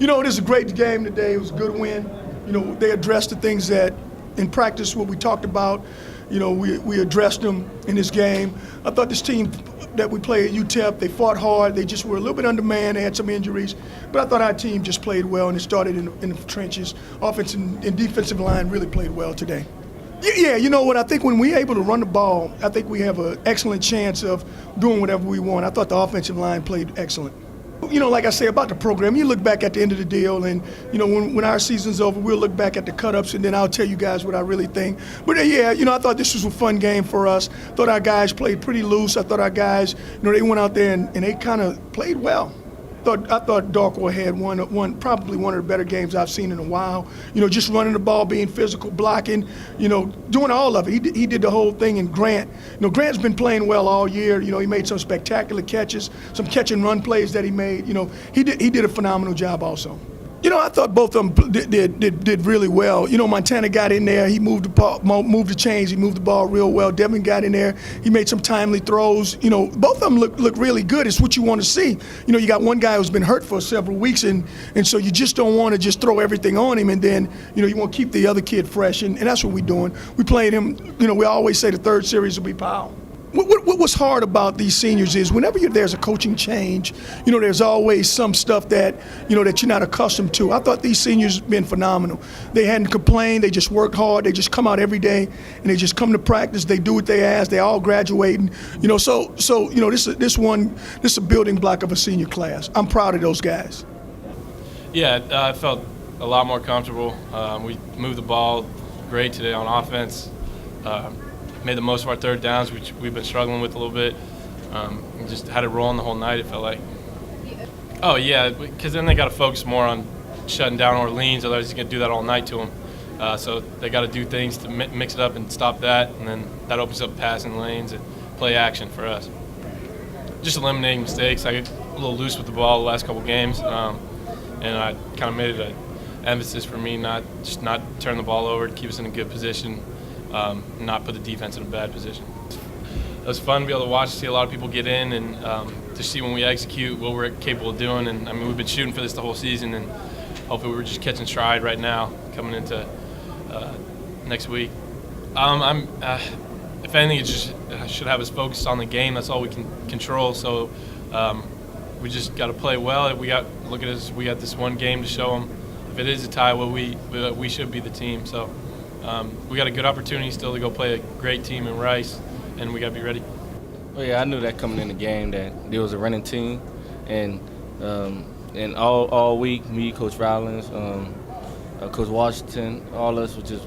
You know, it is a great game today. It was a good win. You know, they addressed the things that in practice, what we talked about, you know, we addressed them in this game. I thought this team that we played at UTEP, they fought hard. They just were a little bit undermanned. They had some injuries. But I thought our team just played well, and it started in the trenches. Offensive and defensive line really played well today. Yeah, you know what? I think when we're able to run the ball, I think we have an excellent chance of doing whatever we want. I thought the offensive line played excellent. You know, like I say about the program, you look back at the end of the deal, and, you know, when our season's over, we'll look back at the cut-ups, and then I'll tell you guys what I really think. But, yeah, you know, I thought this was a fun game for us. Thought our guys played pretty loose. I thought our guys, you know, they went out there and they kind of played well. I thought Darko had probably one of the better games I've seen in a while. You know, just running the ball, being physical, blocking, you know, doing all of it. He did the whole thing. And Grant, you know, Grant's been playing well all year. You know, he made some spectacular catches, some catch and run plays that he made. You know, he did a phenomenal job also. You know, I thought both of them did really well. You know, Montana got in there. He moved the chains. He moved the ball real well. Devin got in there. He made some timely throws. You know, both of them look really good. It's what you want to see. You know, you got one guy who's been hurt for several weeks, and so you just don't want to just throw everything on him, and then, you know, you want to keep the other kid fresh, and that's what we're doing. We played him. You know, we always say the third series will be Powell. What was hard about these seniors is whenever there's a coaching change, you know, there's always some stuff that, you know, that you're not accustomed to. I thought these seniors have been phenomenal. They hadn't complained. They just worked hard. They just come out every day, and they just come to practice. They do what they ask. They all graduating. You know, so you know, this is a building block of a senior class. I'm proud of those guys. Yeah, I felt a lot more comfortable. We moved the ball great today on offense. Made the most of our third downs, which we've been struggling with a little bit. We just had it rolling the whole night, it felt like. Oh, yeah, because then they got to focus more on shutting down Orleans, otherwise he's going to do that all night to them. So they got to do things to mix it up and stop that, and then that opens up passing lanes and play action for us. Just eliminating mistakes. I get a little loose with the ball the last couple games, and I kind of made it an emphasis for me not turn the ball over to keep us in a good position. Not put the defense in a bad position. It was fun to be able to watch, see a lot of people get in, and to see when we execute what we're capable of doing. And I mean, we've been shooting for this the whole season, and hopefully we're just catching stride right now coming into next week. If anything, it just should have us focused on the game. That's all we can control. So we just got to play well. Look at us. We got this one game to show them. If it is a tie, well, we should be the team. So. We got a good opportunity still to go play a great team in Rice, and we got to be ready. Well, yeah, I knew that coming in the game that there was a running team, and all week, me, Coach Rollins, Coach Washington, all of us would just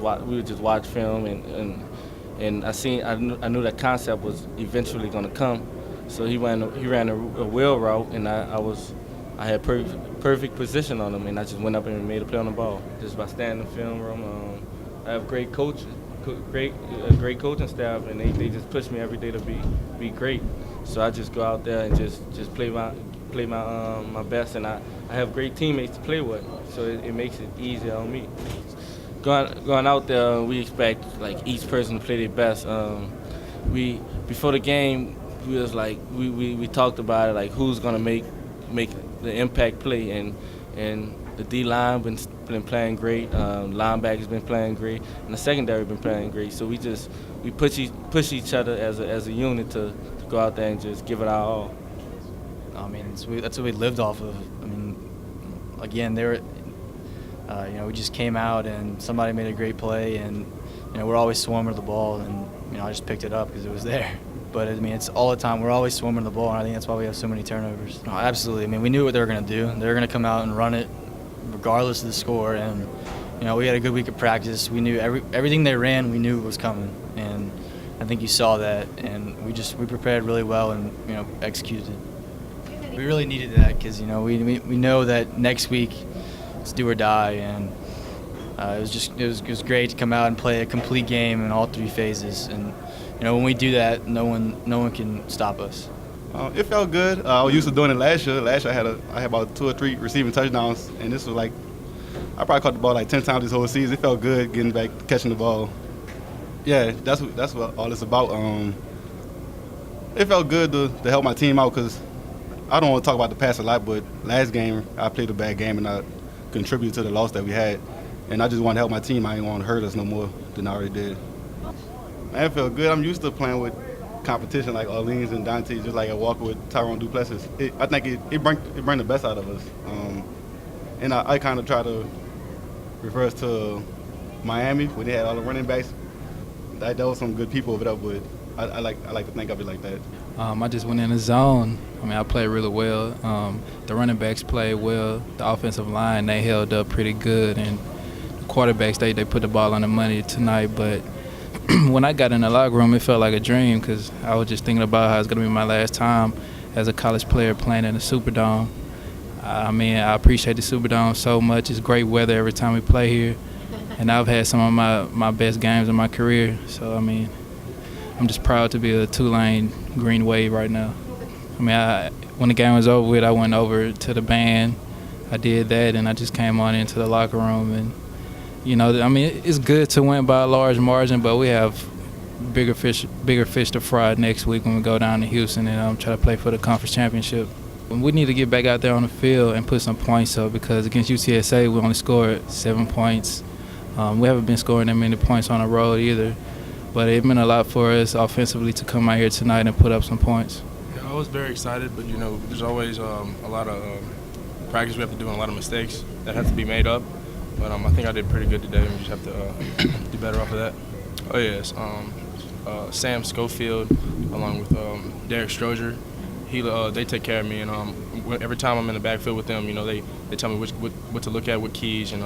watch film, and I knew that concept was eventually going to come. So he ran a wheel route, and I had perfect position on him, and I just went up and made a play on the ball just by standing in the film room. I have great coaches, great coaching staff, and they just push me every day to be great. So I just go out there and just play my best, and I have great teammates to play with, so it makes it easier on me. Going out there, we expect like each person to play their best. Before the game, we talked about it, like who's gonna make the impact play, and the D-line been playing great. Linebackers been playing great, and the secondary been playing great. So we push each other as a unit to go out there and just give it our all. I mean, that's what we lived off of. I mean, again, we just came out and somebody made a great play, and we're always swarming the ball, and I just picked it up because it was there. But I mean, it's all the time. We're always swarming the ball, and I think that's why we have so many turnovers. No, absolutely. I mean, we knew what they were going to do. They were going to come out and run it, regardless of the score. And we had a good week of practice. We knew everything they ran. We knew it was coming, and I think you saw that. And we prepared really well and executed it. We really needed that because we know that next week it's do or die, and it was great to come out and play a complete game in all three phases. And when we do that, no one can stop us. It felt good. I was used to doing it last year. Last year I had about 2 or 3 receiving touchdowns, and this was like I probably caught the ball like 10 times this whole season. It felt good getting back, catching the ball. Yeah, that's what all it's about. It felt good to help my team out because I don't want to talk about the past a lot, but last game I played a bad game and contribute to the loss that we had. And I just want to help my team. I didn't want to hurt us no more than I already did. Man, it felt good. I'm used to playing with competition like Orleans and Dante, just like I walk with Tyrone Duplessis. I think it bring the best out of us. And I kind of try to refer us to Miami when they had all the running backs. That was some good people over there, but I like to think of it like that. I just went in the zone. I mean, I played really well. The running backs played well. The offensive line, they held up pretty good. And the quarterbacks, they put the ball on the money tonight. But when I got in the locker room, it felt like a dream because I was just thinking about how it's going to be my last time as a college player playing in the Superdome. I mean, I appreciate the Superdome so much. It's great weather every time we play here. And I've had some of my best games in my career. So, I mean, I'm just proud to be a Tulane Green Wave right now. I mean, when the game was over with, I went over to the band. I did that, and I just came on into the locker room. And, you know, I mean, it's good to win by a large margin, but we have bigger fish to fry next week when we go down to Houston and try to play for the conference championship. We need to get back out there on the field and put some points up because against UTSA, we only scored 7 points. We haven't been scoring that many points on the road either. But it meant a lot for us offensively to come out here tonight and put up some points. Yeah, I was very excited, but, you know, there's always a lot of practice we have to do and a lot of mistakes that have to be made up. But I think I did pretty good today, and we just have to do better off of that. Oh, yes. Sam Schofield, along with Derek Stroger, they take care of me. And every time I'm in the backfield with them, you know, they tell me what to look at, what keys, and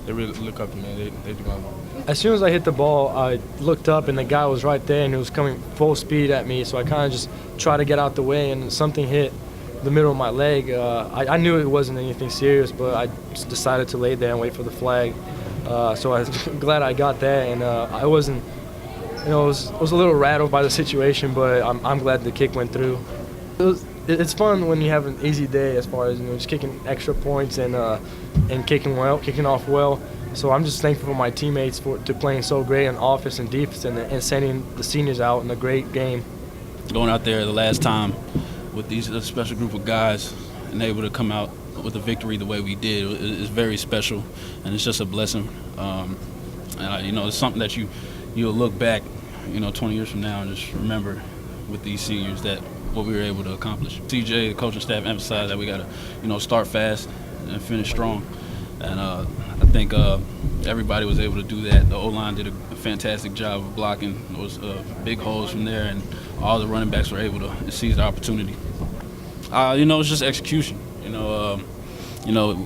they really look up to me. They do my work. As soon as I hit the ball, I looked up, and the guy was right there, and he was coming full speed at me. So I kind of just tried to get out the way, and something hit the middle of my leg. I knew it wasn't anything serious, but I just decided to lay there and wait for the flag. So I was glad I got that, and I wasn't, you know, I was a little rattled by the situation, but I'm glad the kick went through. It's fun when you have an easy day as far as, you know, just kicking extra points and kicking off well. So I'm just thankful for my teammates to playing so great on offense and defense and sending the seniors out in a great game. Going out there the last time with these special group of guys and able to come out with a victory the way we did is very special, and it's just a blessing. And you know, it's something that you'll look back, you know, 20 years from now and just remember with these seniors that what we were able to accomplish. CJ, the coaching staff, emphasized that we got to, you know, start fast and finish strong. And I think everybody was able to do that. The O-line did a fantastic job of blocking. There was big holes from there, and all the running backs were able to seize the opportunity. You know, it's just execution. You know,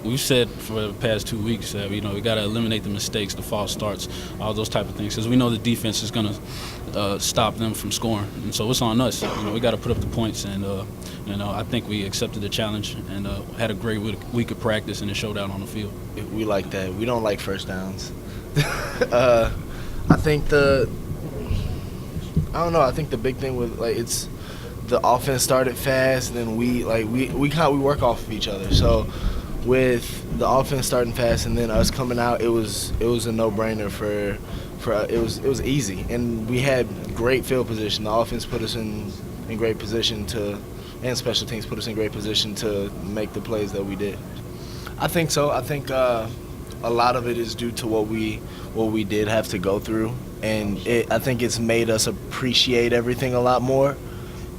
we've said for the past 2 weeks that, you know, we got to eliminate the mistakes, the false starts, all those type of things, because we know the defense is going to stop them from scoring. And so it's on us. You know, we got to put up the points, and you know, I think we accepted the challenge and had a great week of practice, and it showed out on the field. We like that. We don't like first downs. I think I don't know. I think the big thing with, like, it's the offense started fast, and then we work off of each other. So with the offense starting fast and then us coming out, it was a no-brainer for it was easy, and we had great field position. The offense put us in great position and special teams put us in great position to make the plays that we did. I think so. I think a lot of it is due to what we did have to go through, and I think it's made us appreciate everything a lot more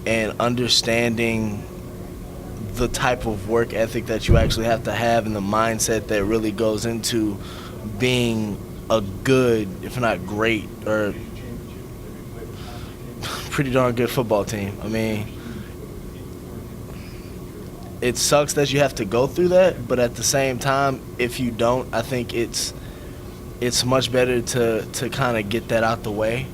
and understanding the type of work ethic that you actually have to have and the mindset that really goes into being a good, if not great, or pretty darn good football team. I mean, it sucks that you have to go through that, but at the same time, if you don't, I think it's much better to kind of get that out the way,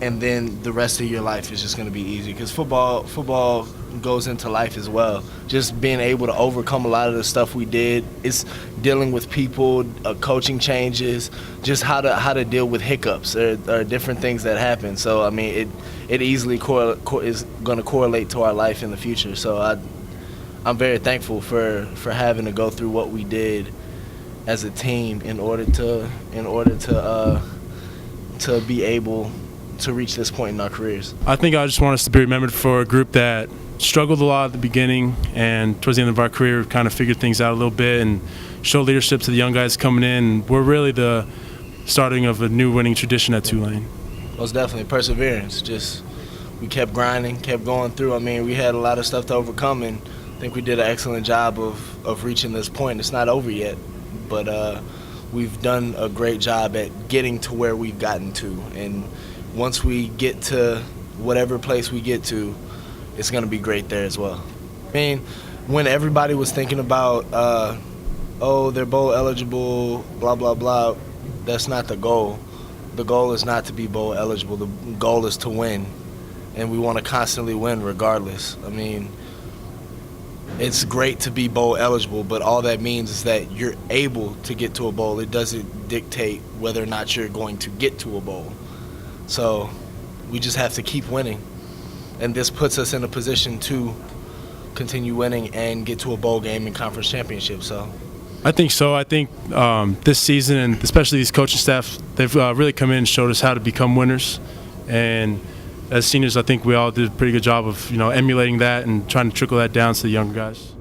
and then the rest of your life is just going to be easy, because football goes into life as well. Just being able to overcome a lot of the stuff we did, it's dealing with people, coaching changes, just how to deal with hiccups or different things that happen. So I mean, it easily is going to correlate to our life in the future. So I'm very thankful for having to go through what we did as a team in order to be able to reach this point in our careers. I think I just want us to be remembered for a group that struggled a lot at the beginning, and towards the end of our career, kind of figured things out a little bit and showed leadership to the young guys coming in. We're really the starting of a new winning tradition at Tulane. Most definitely perseverance. Just we kept grinding, kept going through. I mean, we had a lot of stuff to overcome, and I think we did an excellent job of reaching this point. It's not over yet, but we've done a great job at getting to where we've gotten to. And once we get to whatever place we get to, it's going to be great there as well. I mean, when everybody was thinking about, oh, they're bowl eligible, blah, blah, blah, that's not the goal. The goal is not to be bowl eligible. The goal is to win, and we want to constantly win regardless. I mean, it's great to be bowl eligible, but all that means is that you're able to get to a bowl. It doesn't dictate whether or not you're going to get to a bowl. So we just have to keep winning, and this puts us in a position to continue winning and get to a bowl game and conference championship. So I think so. I think this season, and especially these coaching staff, they've really come in and showed us how to become winners. And as seniors, I think we all did a pretty good job of emulating that and trying to trickle that down to the younger guys.